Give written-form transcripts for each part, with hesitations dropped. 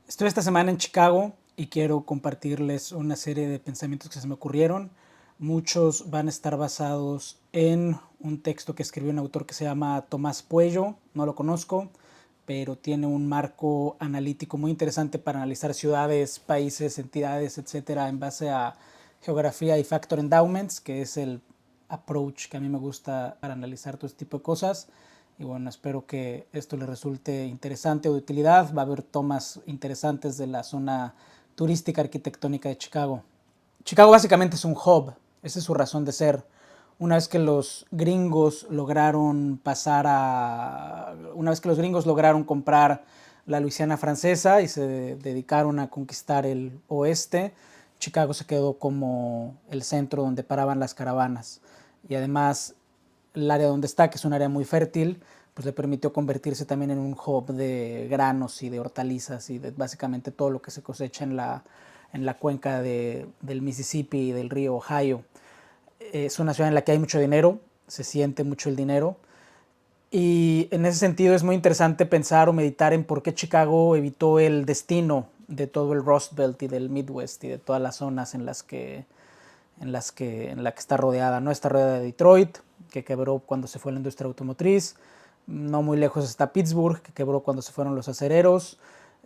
Estoy esta semana en Chicago y quiero compartirles una serie de pensamientos que se me ocurrieron. Muchos van a estar basados en un texto que escribió un autor que se llama Tomás Puello, no lo conozco, pero tiene un marco analítico muy interesante para analizar ciudades, países, entidades, etcétera, en base a geografía y factor endowments, que es el approach que a mí me gusta para analizar todo este tipo de cosas. Y bueno, espero que esto les resulte interesante o de utilidad. Va a haber tomas interesantes de la zona turística arquitectónica de Chicago. Chicago básicamente es un hub, esa es su razón de ser. Una vez que los gringos lograron pasar a... Una vez que los gringos lograron comprar la Luisiana francesa y se dedicaron a conquistar el oeste, Chicago se quedó como el centro donde paraban las caravanas. Y además el área donde está, que es un área muy fértil, pues le permitió convertirse también en un hub de granos y de hortalizas y de básicamente todo lo que se cosecha en la cuenca del Mississippi y del río Ohio. Es una ciudad en la que hay mucho dinero, se siente mucho el dinero. Y en ese sentido es muy interesante pensar o meditar en por qué Chicago evitó el destino de todo el Rust Belt y del Midwest y de todas las zonas en la que está rodeada. No está rodeada de Detroit, que quebró cuando se fue la industria automotriz. No muy lejos está Pittsburgh, que quebró cuando se fueron los acereros.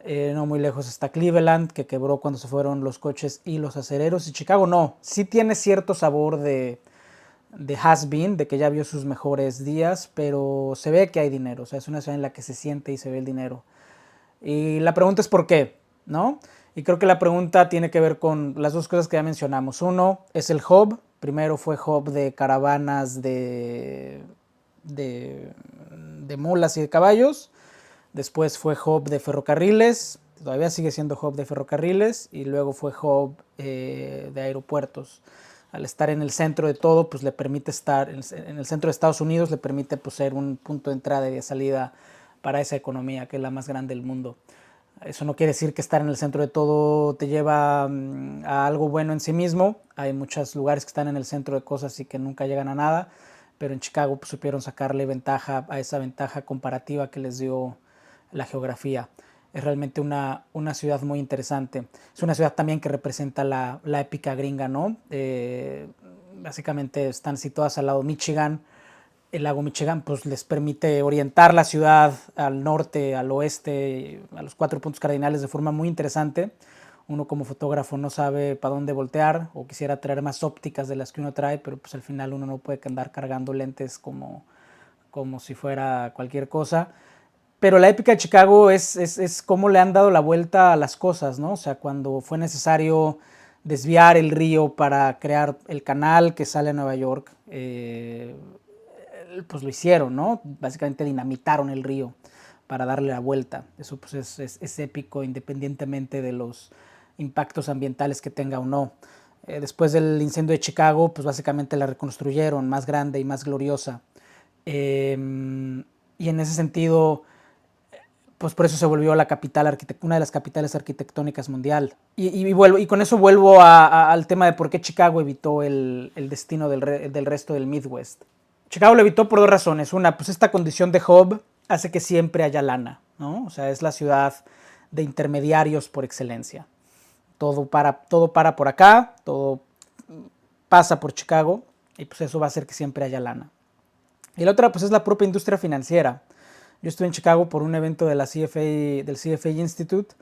No muy lejos está Cleveland, que quebró cuando se fueron los coches y los acereros. Y Chicago no. Sí tiene cierto sabor de has been, de que ya vio sus mejores días, pero se ve que hay dinero. O sea, es una ciudad en la que se siente y se ve el dinero. Y la pregunta es por qué, ¿no? Y creo que la pregunta tiene que ver con las dos cosas que ya mencionamos. Uno es el hub. Primero fue hub de caravanas de, de mulas y de caballos. Después fue hub de ferrocarriles. Todavía sigue siendo hub de ferrocarriles. Y luego fue hub de aeropuertos. Al estar en el centro de todo, pues le permite estar en el centro de Estados Unidos, le permite pues, ser un punto de entrada y de salida para esa economía que es la más grande del mundo. Eso no quiere decir que estar en el centro de todo te lleva a algo bueno en sí mismo. Hay muchos lugares que están en el centro de cosas y que nunca llegan a nada, pero en Chicago pues, supieron sacarle ventaja a esa ventaja comparativa que les dio la geografía. Es realmente una ciudad muy interesante. Es una ciudad también que representa la épica gringa, ¿no? Básicamente están situadas al lado de Michigan. El lago Michigan pues les permite orientar la ciudad al norte, al oeste, a los cuatro puntos cardinales de forma muy interesante. Uno como fotógrafo no sabe para dónde voltear o quisiera traer más ópticas de las que uno trae, pero pues al final uno no puede andar cargando lentes como si fuera cualquier cosa. Pero la épica de Chicago es cómo le han dado la vuelta a las cosas, ¿no? O sea, cuando fue necesario desviar el río para crear el canal que sale a Nueva York, pues lo hicieron, ¿no? Básicamente dinamitaron el río para darle la vuelta. Eso pues es épico independientemente de los impactos ambientales que tenga o no. Después del incendio de Chicago, pues básicamente la reconstruyeron más grande y más gloriosa. Y en ese sentido, pues por eso se volvió la capital una de las capitales arquitectónicas mundial. Y con eso vuelvo al tema de por qué Chicago evitó el destino del resto del Midwest. Chicago lo evitó por dos razones. Una, pues esta condición de hub hace que siempre haya lana, ¿no? O sea, es la ciudad de intermediarios por excelencia. Todo para por acá, todo pasa por Chicago y pues eso va a hacer que siempre haya lana. Y la otra, pues es la propia industria financiera. Yo estuve en Chicago por un evento de la del CFA Institute.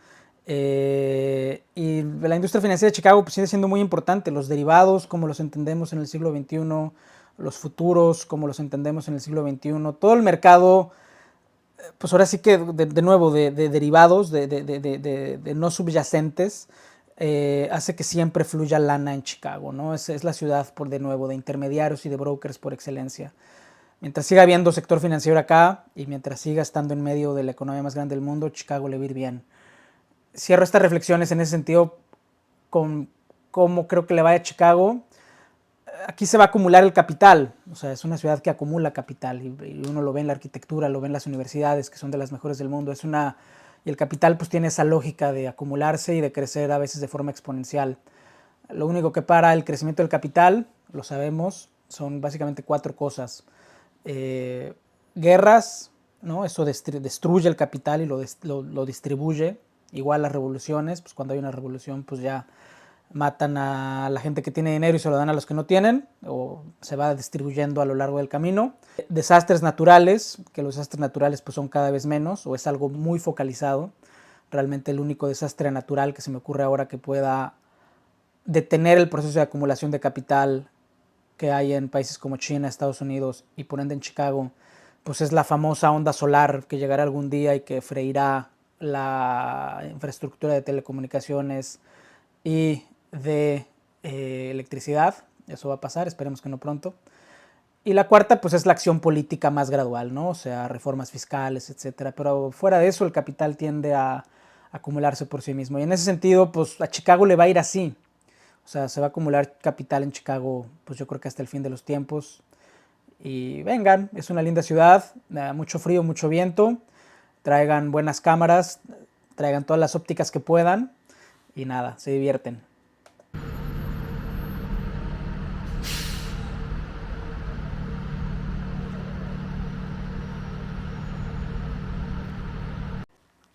Y la industria financiera de Chicago pues, sigue siendo muy importante. Los derivados, como los entendemos en el siglo XXI, los futuros, como los entendemos en el siglo XXI, todo el mercado, pues ahora sí que de nuevo, de derivados, de no subyacentes, hace que siempre fluya lana en Chicago, ¿no? Es la ciudad, por de nuevo, de intermediarios y de brokers por excelencia. Mientras siga habiendo sector financiero acá y mientras siga estando en medio de la economía más grande del mundo, Chicago le va a ir bien. Cierro estas reflexiones en ese sentido con cómo creo que le va a Chicago. Aquí se va a acumular el capital, o sea, es una ciudad que acumula capital y uno lo ve en la arquitectura, lo ve en las universidades que son de las mejores del mundo. Y el capital pues tiene esa lógica de acumularse y de crecer a veces de forma exponencial. Lo único que para el crecimiento del capital, lo sabemos, son básicamente cuatro cosas. Guerras, ¿no? Eso destruye el capital y lo distribuye. Igual las revoluciones, pues cuando hay una revolución pues ya matan a la gente que tiene dinero y se lo dan a los que no tienen, o se va distribuyendo a lo largo del camino. Desastres naturales, que los desastres naturales pues son cada vez menos, o es algo muy focalizado. Realmente el único desastre natural que se me ocurre ahora que pueda detener el proceso de acumulación de capital que hay en países como China, Estados Unidos y por ende en Chicago, pues es la famosa onda solar que llegará algún día y que freirá la infraestructura de telecomunicaciones y de electricidad. Eso va a pasar, esperemos que no pronto. Y la cuarta, pues es la acción política más gradual, ¿no? O sea, reformas fiscales, etcétera. Pero fuera de eso, el capital tiende a acumularse por sí mismo. Y en ese sentido, pues a Chicago le va a ir así. O sea, se va a acumular capital en Chicago, pues yo creo que hasta el fin de los tiempos. Y vengan, es una linda ciudad, mucho frío, mucho viento. Traigan buenas cámaras, traigan todas las ópticas que puedan. Y nada, se divierten.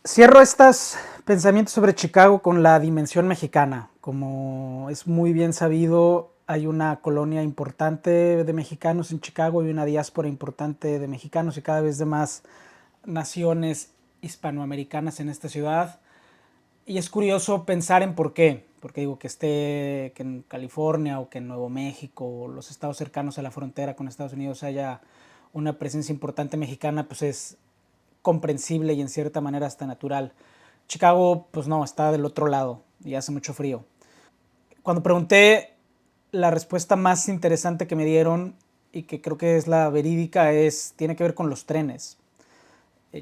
Cierro estos pensamientos sobre Chicago con la dimensión mexicana. Como es muy bien sabido, hay una colonia importante de mexicanos en Chicago y una diáspora importante de mexicanos y cada vez de más naciones hispanoamericanas en esta ciudad. Y es curioso pensar en por qué. Porque digo que esté que en California o que en Nuevo México o los estados cercanos a la frontera con Estados Unidos haya una presencia importante mexicana, pues es comprensible y en cierta manera hasta natural. Chicago, pues no, está del otro lado y hace mucho frío. Cuando pregunté, la respuesta más interesante que me dieron y que creo que es la verídica tiene que ver con los trenes.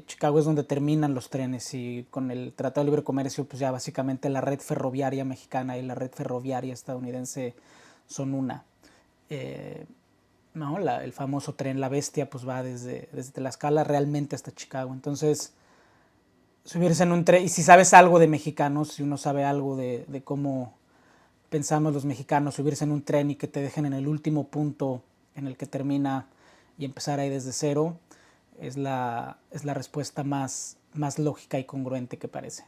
Chicago es donde terminan los trenes y con el Tratado de Libre Comercio, pues ya básicamente la red ferroviaria mexicana y la red ferroviaria estadounidense son una. Eh, no, el famoso tren La Bestia pues va desde Tlaxcala realmente hasta Chicago. Entonces, subirse en un tren, y si sabes algo de mexicanos, si uno sabe algo de cómo pensamos los mexicanos, subirse en un tren y que te dejen en el último punto en el que termina y empezar ahí desde cero, es la respuesta más lógica y congruente que parece.